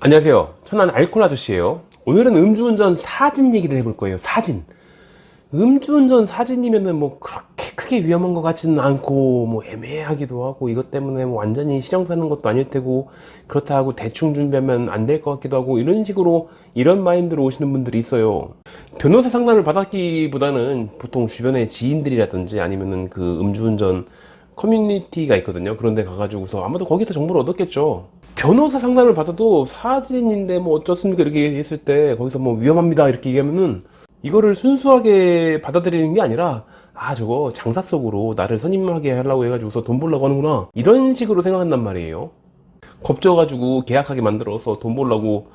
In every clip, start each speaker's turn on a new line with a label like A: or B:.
A: 안녕하세요. 천안 알콜 아저씨예요. 오늘은 음주운전 사진 얘기를 해볼 거예요. 사진. 음주운전 사진이면은 뭐 그렇게 크게 위험한 것 같지는 않고 뭐 애매하기도 하고 이것 때문에 뭐 완전히 실형 사는 것도 아닐 테고 그렇다 하고 대충 준비하면 안 될 것 같기도 하고 이런 식으로 이런 마인드로 오시는 분들이 있어요. 변호사 상담을 받았기보다는 보통 주변의 지인들이라든지 아니면은 그 음주운전 커뮤니티가 있거든요. 그런 데 가가지고서 아마도 거기서 정보를 얻었겠죠. 변호사 상담을 받아도 사진인데 뭐 어쩌습니까 이렇게 했을 때 거기서 뭐 위험합니다 이렇게 얘기하면은 이거를 순수하게 받아들이는 게 아니라 아 저거 장사 속으로 나를 선임하게 하려고 해가지고서 돈 벌려고 하는구나 이런 식으로 생각한단 말이에요. 겁줘가지고 계약하게 만들어서 돈 벌려고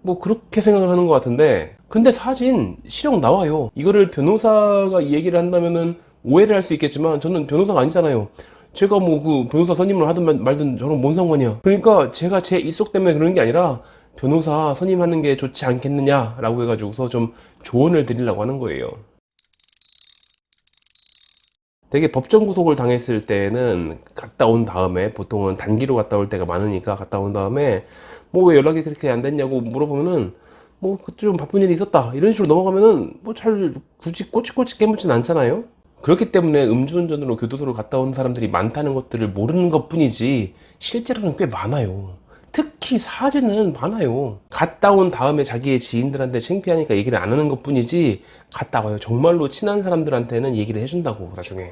A: 뭐 그렇게 생각을 하는 것 같은데, 근데 사진 실형 나와요. 이거를 변호사가 이 얘기를 한다면은 오해를 할 수 있겠지만 저는 변호사가 아니잖아요. 제가 뭐 그 변호사 선임을 하든 말든 저랑 뭔 상관이야. 그러니까 제가 제 입속 때문에 그러는 게 아니라 변호사 선임하는 게 좋지 않겠느냐라고 해가지고서 좀 조언을 드리려고 하는 거예요. 되게 법정 구속을 당했을 때는 갔다 온 다음에, 보통은 단기로 갔다 올 때가 많으니까 갔다 온 다음에 뭐 왜 연락이 그렇게 안 됐냐고 물어보면은 뭐 그때 좀 바쁜 일이 있었다 이런 식으로 넘어가면은 뭐 잘 굳이 꼬치꼬치 깨묻진 않잖아요. 그렇기 때문에 음주운전으로 교도소를 갔다 온 사람들이 많다는 것들을 모르는 것 뿐이지 실제로는 꽤 많아요. 특히 사진은 많아요. 갔다 온 다음에 자기의 지인들한테 창피하니까 얘기를 안 하는 것 뿐이지 갔다 와요. 정말로 친한 사람들한테는 얘기를 해준다고 나중에.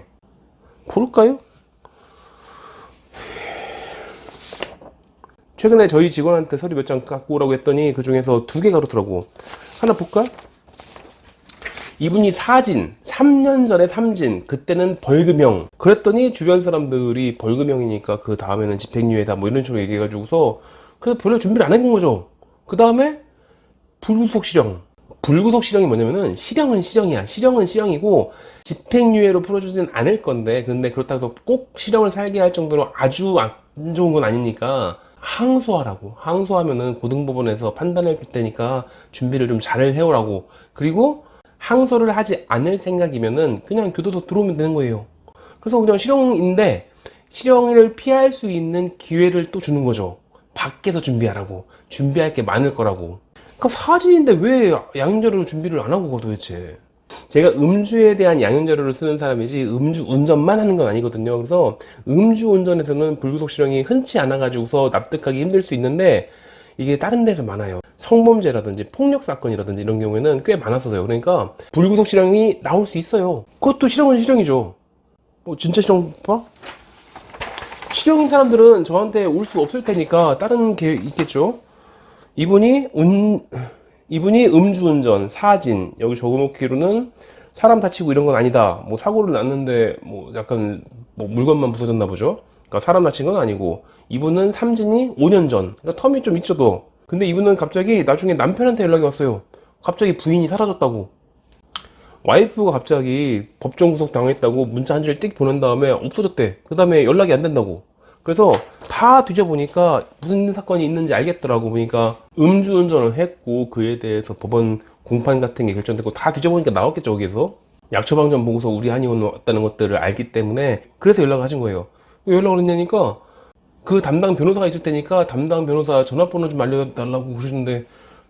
A: 볼까요? 최근에 저희 직원한테 서류 몇 장 갖고 오라고 했더니 그 중에서 2개 가로더라고. 하나 볼까? 이분이 사진, 3년 전에 삼진, 그때는 벌금형. 그랬더니 주변 사람들이 벌금형이니까 그 다음에는 집행유예다 뭐 이런 식으로 얘기해가지고서 그래서 별로 준비를 안 해본 거죠. 그 다음에 불구속 실형. 불구속 실형이 뭐냐면은 실형은 실형이야. 실형은 실형이고 집행유예로 풀어주지는 않을 건데, 근데 그렇다고 해서 꼭 실형을 살게 할 정도로 아주 안 좋은 건 아니니까 항소하라고. 항소하면은 고등법원에서 판단을 줄 테니까 준비를 좀 잘 해오라고. 그리고 항소를 하지 않을 생각이면은 그냥 교도소 들어오면 되는 거예요. 그래서 그냥 실형인데 실형을 피할 수 있는 기회를 또 주는 거죠. 밖에서 준비하라고. 준비할 게 많을 거라고. 그러니까 사진인데 왜 양형자료를 준비를 안 하고 가 도대체. 제가 음주에 대한 양형자료를 쓰는 사람이지 음주 운전만 하는 건 아니거든요. 그래서 음주 운전에서는 불구속 실형이 흔치 않아 가지고서 납득하기 힘들 수 있는데 이게 다른 데서 많아요. 성범죄라든지 폭력 사건이라든지 이런 경우에는 꽤 많았어요. 그러니까 불구속 실형이 나올 수 있어요. 그것도 실형은 실형이죠. 뭐 진짜 실형 봐? 실형인 사람들은 저한테 올 수 없을 테니까 다른 게 있겠죠. 이분이 이분이 음주운전, 사진, 여기 적어놓기로는 사람 다치고 이런 건 아니다. 뭐 사고를 났는데 뭐 약간 뭐 물건만 부서졌나 보죠. 그러니까 사람 다친 건 아니고, 이분은 삼진이 5년 전. 그러니까 텀이 좀 있죠 또. 근데 이분은 갑자기 나중에 남편한테 연락이 왔어요. 갑자기 부인이 사라졌다고. 와이프가 갑자기 법정 구속 당했다고 문자 한 줄 띡 보낸 다음에 없어졌대. 그 다음에 연락이 안 된다고. 그래서 다 뒤져보니까 무슨 사건이 있는지 알겠더라고. 보니까 음주운전을 했고 그에 대해서 법원 공판 같은 게 결정됐고 다 뒤져보니까 나왔겠죠. 거기서 약처방전 보고서 우리 한의원 왔다는 것들을 알기 때문에 그래서 연락을 하신 거예요. 왜 연락을 했냐니까 그 담당 변호사가 있을 테니까 담당 변호사 전화번호 좀 알려달라고 그러시는데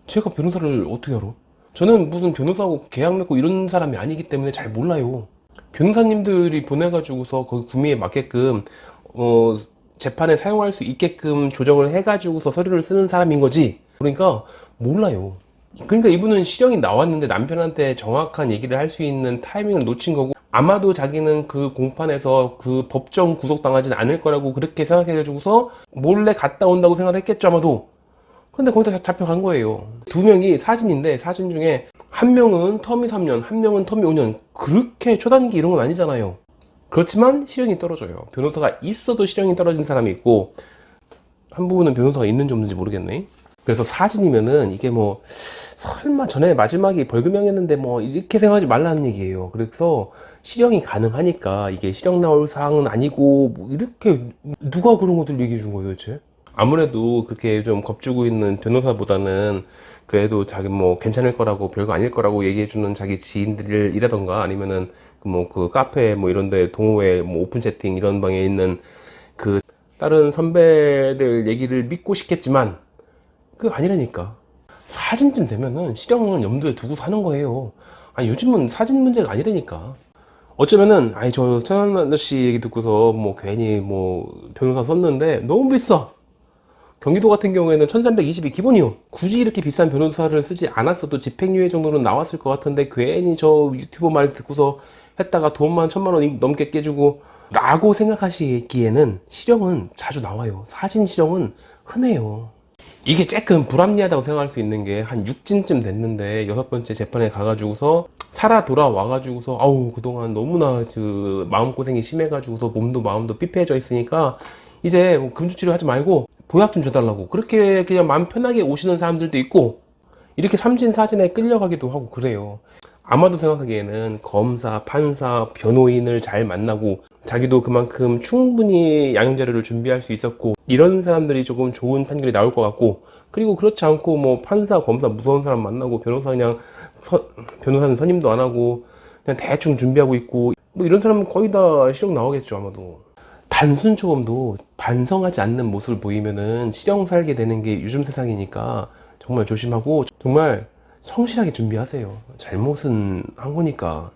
A: 제가 변호사를 어떻게 알아? 저는 무슨 변호사하고 계약 맺고 이런 사람이 아니기 때문에 잘 몰라요. 변호사님들이 보내가지고서 거기 구미에 맞게끔 재판에 사용할 수 있게끔 조정을 해가지고서 서류를 쓰는 사람인 거지. 그러니까 몰라요. 그러니까 이분은 실형이 나왔는데 남편한테 정확한 얘기를 할 수 있는 타이밍을 놓친 거고, 아마도 자기는 그 공판에서 그 법정 구속당하지는 않을 거라고 그렇게 생각해가지고서 몰래 갔다 온다고 생각을 했겠죠 아마도. 근데 거기서 잡혀간 거예요. 2명이 사진인데 사진 중에 한 명은 텀이 3년, 한 명은 텀이 5년. 그렇게 초단기 이런 건 아니잖아요. 그렇지만 실형이 떨어져요. 변호사가 있어도 실형이 떨어진 사람이 있고, 한 부분은 변호사가 있는지 없는지 모르겠네. 그래서 사진이면은 이게 뭐 설마 전에 마지막이 벌금형이었는데 뭐 이렇게 생각하지 말라는 얘기예요. 그래서 실형이 가능하니까 이게 실형 나올 사항은 아니고 뭐 이렇게 누가 그런 것들 얘기해 준 거예요 도대체? 아무래도 그렇게 좀 겁주고 있는 변호사보다는 그래도 자기 뭐 괜찮을 거라고 별거 아닐 거라고 얘기해주는 자기 지인들이라던가 아니면은 뭐 그 카페 뭐 이런데 동호회 뭐 오픈 채팅 이런 방에 있는 그 다른 선배들 얘기를 믿고 싶겠지만 그게 아니라니까. 사진쯤 되면은 실형을 염두에 두고 사는 거예요. 아니 요즘은 사진 문제가 아니라니까. 어쩌면은 아니 저 천안 아저씨 얘기 듣고서 뭐 괜히 뭐 변호사 썼는데 너무 비싸. 경기도 같은 경우에는 1320이 기본이요. 굳이 이렇게 비싼 변호사를 쓰지 않았어도 집행유예 정도는 나왔을 것 같은데 괜히 저 유튜버 말 듣고서 했다가 돈만 1000만 원 넘게 깨주고 라고 생각하시기에는 실형은 자주 나와요. 사진 실형은 흔해요. 이게 조금 불합리하다고 생각할 수 있는 게 한 6진쯤 됐는데 6번째 재판에 가가지고서 살아 돌아와가지고서 아우 그동안 너무나 그 마음고생이 심해가지고서 몸도 마음도 삐폐해져 있으니까 이제 금주치료 하지 말고 보약 좀 줘달라고 그렇게 그냥 마음 편하게 오시는 사람들도 있고 이렇게 삼진 사진에 끌려가기도 하고 그래요. 아마도 생각하기에는 검사, 판사, 변호인을 잘 만나고 자기도 그만큼 충분히 양형 자료를 준비할 수 있었고 이런 사람들이 조금 좋은 판결이 나올 것 같고 그리고 그렇지 않고 뭐 판사, 검사 무서운 사람 만나고 변호사 그냥 변호사는 선임도 안 하고 그냥 대충 준비하고 있고 뭐 이런 사람은 거의 다 실형 나오겠죠 아마도. 단순 초범도 반성하지 않는 모습을 보이면은 실형 살게 되는 게 요즘 세상이니까 정말 조심하고 정말 성실하게 준비하세요. 잘못은 한 거니까.